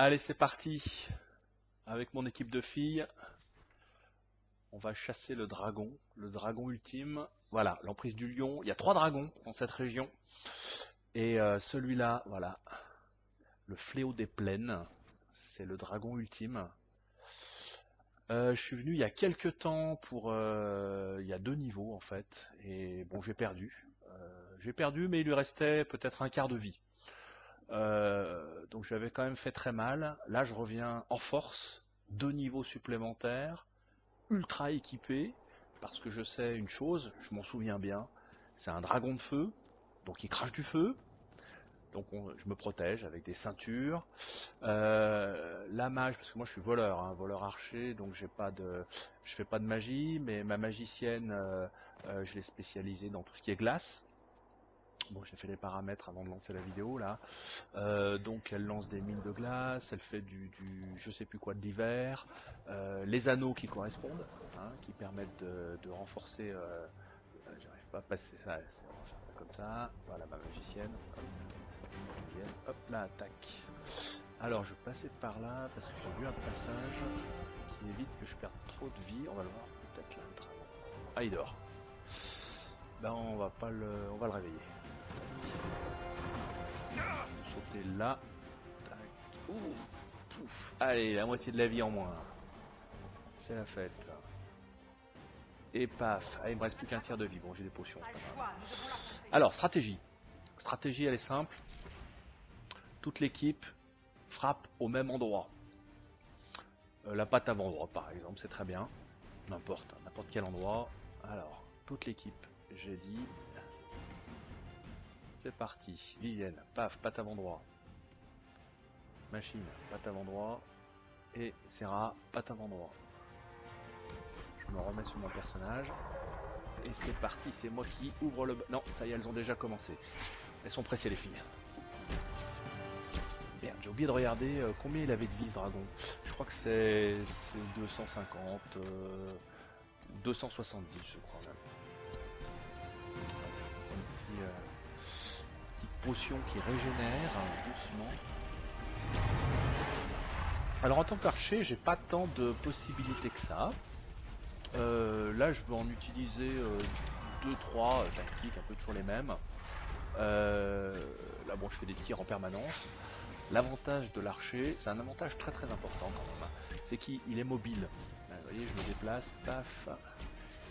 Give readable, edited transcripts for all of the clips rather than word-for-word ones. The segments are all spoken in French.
Allez, c'est parti. Avec mon équipe de filles, on va chasser le dragon ultime. Voilà, l'emprise du lion. Il y a 3 dragons dans cette région. Et celui-là, voilà, le fléau des plaines, c'est le dragon ultime. Je suis venu il y a quelques temps pour... il y a 2 niveaux en fait. Et bon, j'ai perdu. Mais il lui restait peut-être un quart de vie. Donc je l'avais quand même fait très mal. Là je reviens en force, 2 niveaux supplémentaires, ultra équipé, parce que je sais une chose, je m'en souviens bien, c'est un dragon de feu, donc il crache du feu, donc je me protège avec des ceintures. La mage, parce que moi je suis voleur, hein, voleur archer, donc je fais pas de magie, mais ma magicienne, je l'ai spécialisée dans tout ce qui est glace. Bon, j'ai fait les paramètres avant de lancer la vidéo là. Donc elle lance des mines de glace, elle fait du je sais plus quoi de l'hiver, les anneaux qui correspondent, hein, qui permettent de renforcer. J'arrive pas à passer ça, on va faire ça comme ça. Voilà ma magicienne. Hop là, attaque. Alors je passais par là parce que j'ai vu un passage qui évite que je perde trop de vie. On va le voir peut-être là le dragon. Ah, il dort. Ben on va le réveiller. Sauter là. Tac. Ouh, pouf. Allez, la moitié de la vie en moins. C'est la fête. Et paf. Allez, il me reste plus qu'un tiers de vie. Bon, j'ai des potions. Alors, stratégie. Stratégie, elle est simple. Toute l'équipe frappe au même endroit. La patte avant-droit, par exemple, c'est très bien. N'importe quel endroit. Alors, toute l'équipe, j'ai dit. C'est parti. Vivienne, paf, patte avant-droit. Machine, patte avant-droit. Et Serra, patte avant-droit. Je me remets sur mon personnage. Et c'est parti, c'est moi qui ouvre le... Non, ça y est, elles ont déjà commencé. Elles sont pressées les filles. Merde, j'ai oublié de regarder combien il avait de vie ce dragon. Je crois que c'est 250, 270 je crois même. C'est une petite potion qui régénère doucement. Alors en tant qu'archer, j'ai pas tant de possibilités que ça. Là je vais en utiliser 2-3 tactiques, un peu toujours les mêmes. Là bon, je fais des tirs en permanence. L'avantage de l'archer, c'est un avantage très important quand même, c'est qu'il est mobile. Là, vous voyez, je me déplace, paf,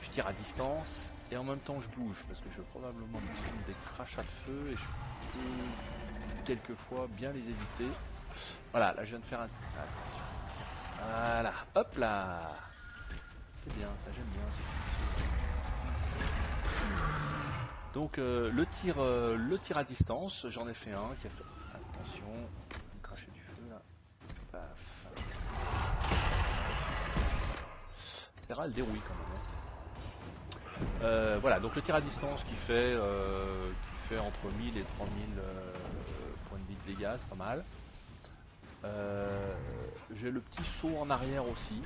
je tire à distance et en même temps je bouge parce que je vais probablement me prendre des crachats de feu et je peux quelquefois bien les éviter. Voilà, là je viens de faire un... Voilà, hop là. C'est bien, ça j'aime bien ce petit saut. Donc le tir à distance, j'en ai fait un qui a fait... Attention, cracher du feu là. Paf. C'est rare, elle dérouille quand même. Voilà, donc le tir à distance qui fait entre 1000 et 3000 points de vie de dégâts, c'est pas mal. J'ai le petit saut en arrière aussi.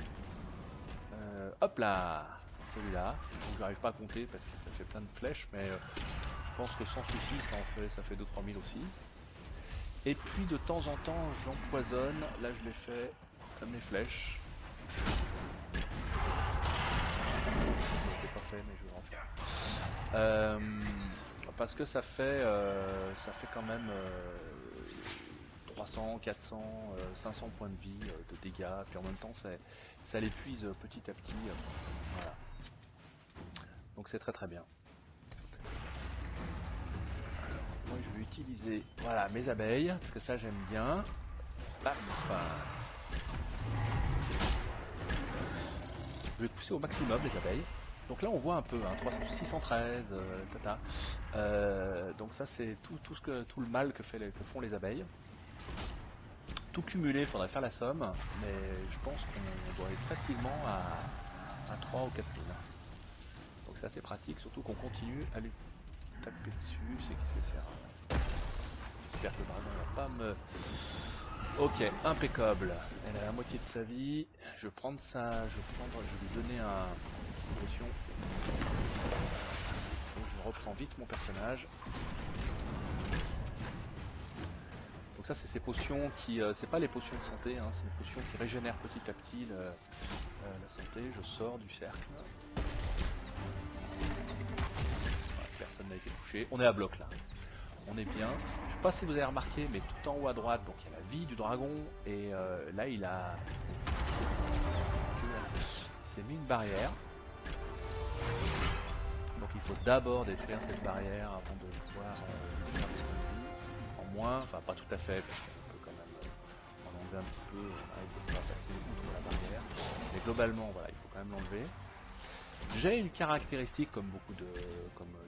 Hop là, celui-là. J'arrive pas à compter parce que ça fait plein de flèches, mais je pense que sans souci ça fait 2-3 000 aussi. Et puis de temps en temps j'empoisonne, là je l'ai fait comme les flèches. Je l'ai pas fait mais je vais en faire. Parce que ça fait quand même 300, 400, 500 points de vie de dégâts, puis en même temps ça l'épuise petit à petit. Voilà. Donc c'est très bien. Moi je vais utiliser voilà, mes abeilles, parce que ça j'aime bien. Paf. Je vais pousser au maximum les abeilles. Donc là on voit un peu, hein, 613, tata. Donc ça c'est tout le mal que font les abeilles. Tout cumulé, il faudrait faire la somme, mais je pense qu'on doit être facilement à 3 ou 4 000. Donc ça c'est pratique, surtout qu'on continue à lui taper dessus, c'est qui c'est ça. J'espère que le dragon va pas me... Ok, impeccable. Elle a la moitié de sa vie. Je vais prendre ça, je vais lui donner une potion. Donc je reprends vite mon personnage. Donc ça c'est ces potions qui, c'est pas les potions de santé, hein, c'est les potions qui régénèrent petit à petit la santé. Je sors du cercle. Voilà, personne n'a été touché. On est à bloc là. On est bien. Je sais pas si vous avez remarqué, mais tout en haut à droite, donc il y a la vie du dragon et là il s'est mis une barrière. Donc il faut d'abord détruire cette barrière avant de pouvoir faire des points de vie. En moins, enfin pas tout à fait, parce qu'on peut quand même en enlever un petit peu, on arrive des fois à passer outre la barrière. Mais globalement, voilà, il faut quand même l'enlever. J'ai une caractéristique comme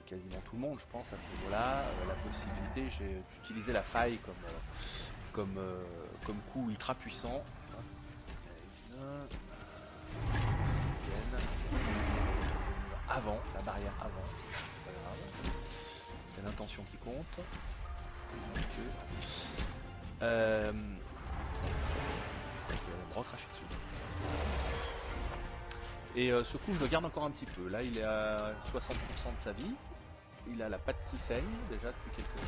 quasiment tout le monde, je pense à ce niveau-là, la possibilité, j'ai d'utiliser la faille comme coup ultra puissant. Avant, la barrière avant, c'est pas grave. C'est l'intention qui compte. Je vais me recracher dessus. Et ce coup je le garde encore un petit peu. Là il est à 60% de sa vie. Il a la patte qui saigne déjà depuis quelques temps.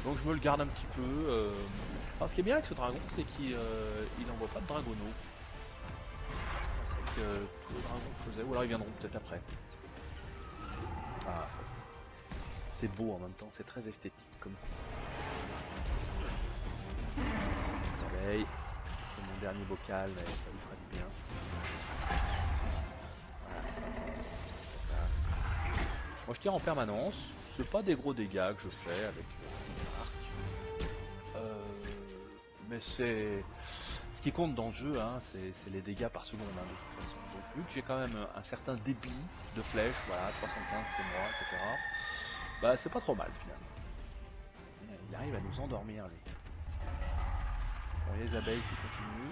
Donc je me le garde un petit peu. Alors, ce qui est bien avec ce dragon, c'est qu'il n'envoie pas de dragonneau. C'est que tous les dragons le faisaient, ou alors ils viendront peut-être après. Ah, ça c'est beau en même temps, c'est très esthétique comme coup. Soleil, c'est mon dernier bocal, mais ça lui fera du bien. Voilà, ça. Moi je tire en permanence, c'est pas des gros dégâts que je fais avec l'arc. Mais c'est... Ce qui compte dans le jeu, hein, c'est les dégâts par seconde, hein, de toute façon. Donc vu que j'ai quand même un certain débit de flèches, voilà, 315 c'est moi, etc. Bah c'est pas trop mal finalement. Il arrive à nous endormir lui. Bon, il y a les abeilles qui continuent.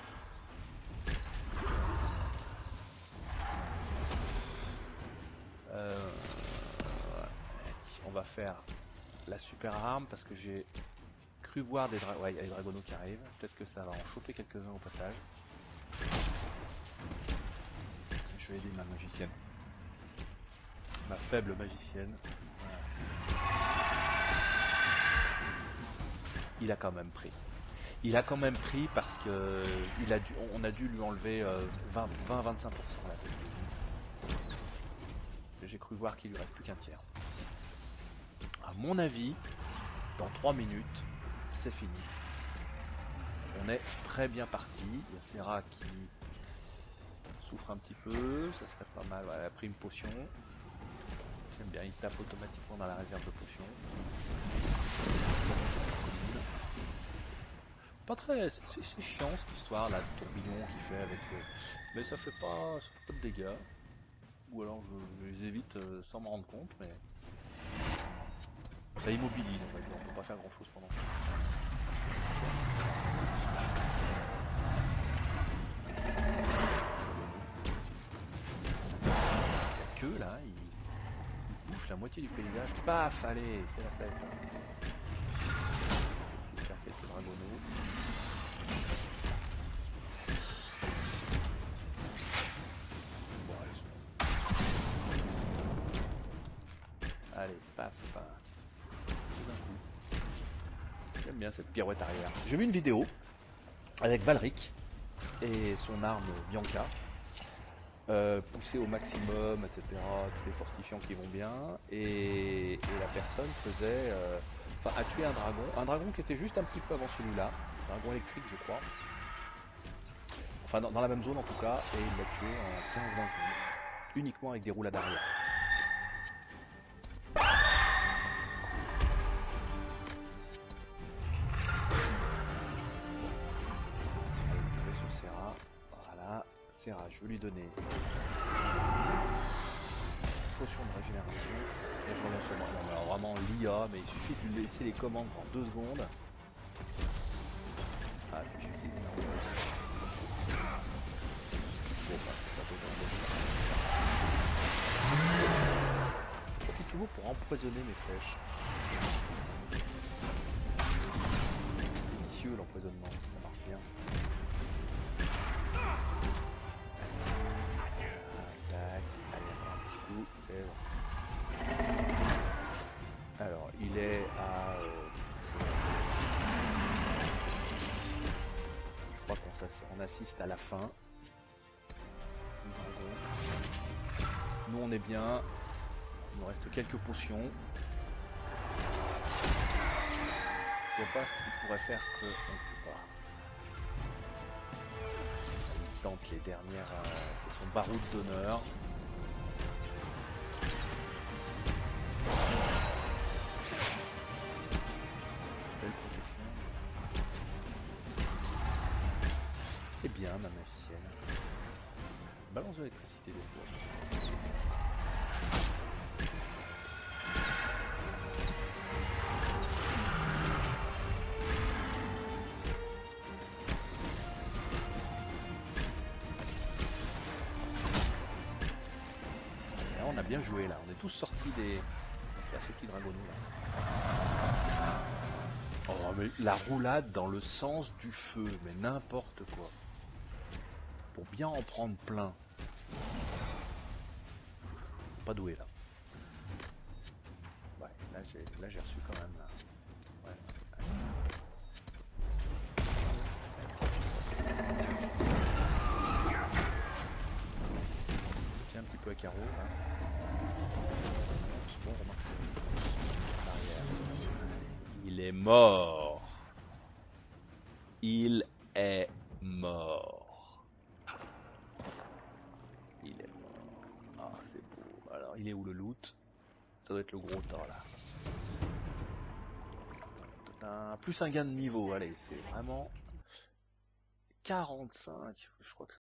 On va faire la super arme parce que j'ai cru voir des dragons. Ouais, il y a les dragonneaux qui arrivent. Peut-être que ça va en choper quelques-uns au passage. Je vais aider ma magicienne. Ma faible magicienne. Voilà. Il a quand même pris. Il a quand même pris parce que on a dû lui enlever 20-25% là. J'ai cru voir qu'il lui reste plus qu'un tiers. À mon avis, dans 3 minutes, c'est fini. On est très bien parti. Il y a Serra qui souffre un petit peu, ça serait pas mal. Ouais, elle a pris une potion. J'aime bien, il tape automatiquement dans la réserve de potions. Pas très. C'est chiant cette histoire là de tourbillon qu'il fait avec ses. Mais ça fait pas de dégâts. Ou alors je les évite sans m'en rendre compte, mais. Ça immobilise en fait, on peut pas faire grand chose pendant ça. Cette queue là, il bouge la moitié du paysage. Paf, allez, c'est la fête. C'est de faire quelques dragonneaux. Bon, allez, paf. J'aime bien cette pirouette arrière. J'ai vu une vidéo avec Valric et son arme Bianca, poussée au maximum, etc. Tous les fortifiants qui vont bien, et la personne faisait, a tué un dragon qui était juste un petit peu avant celui-là, un dragon électrique je crois, enfin dans la même zone en tout cas, et il l'a tué en 15-20 secondes, uniquement avec des roulades arrière. Je vais lui donner une potion de régénération et je reviens sur moi. Non, alors vraiment l'IA, mais il suffit de lui laisser les commandes pendant 2 secondes. Ah, je suis qui bon, bah, je profite toujours pour empoisonner mes flèches. Délicieux l'empoisonnement, ça marche bien. Alors, il on assiste à la fin. Le dragon. Nous on est bien. Il nous reste quelques potions. Je vois pas ce qu'il pourrait faire que on ne tue pas. Il tente les dernières. C'est son baroud d'honneur. Belle protection. Eh bien, ma magicienne. Balance de l'électricité des fois. On a bien joué là, on est tous sortis des... Là, ce petit dragonneau là. Oh mais la roulade dans le sens du feu, mais n'importe quoi. Pour bien en prendre plein. Pas doué là. Ouais, là j'ai reçu quand même là. Ouais. Tiens un petit peu à carreau là. Bon, il est mort. Il est mort. Il est mort. Ah, c'est beau. Alors, il est où le loot? Ça doit être le gros tas là. Plus un gain de niveau. Allez, c'est vraiment 45. Je crois que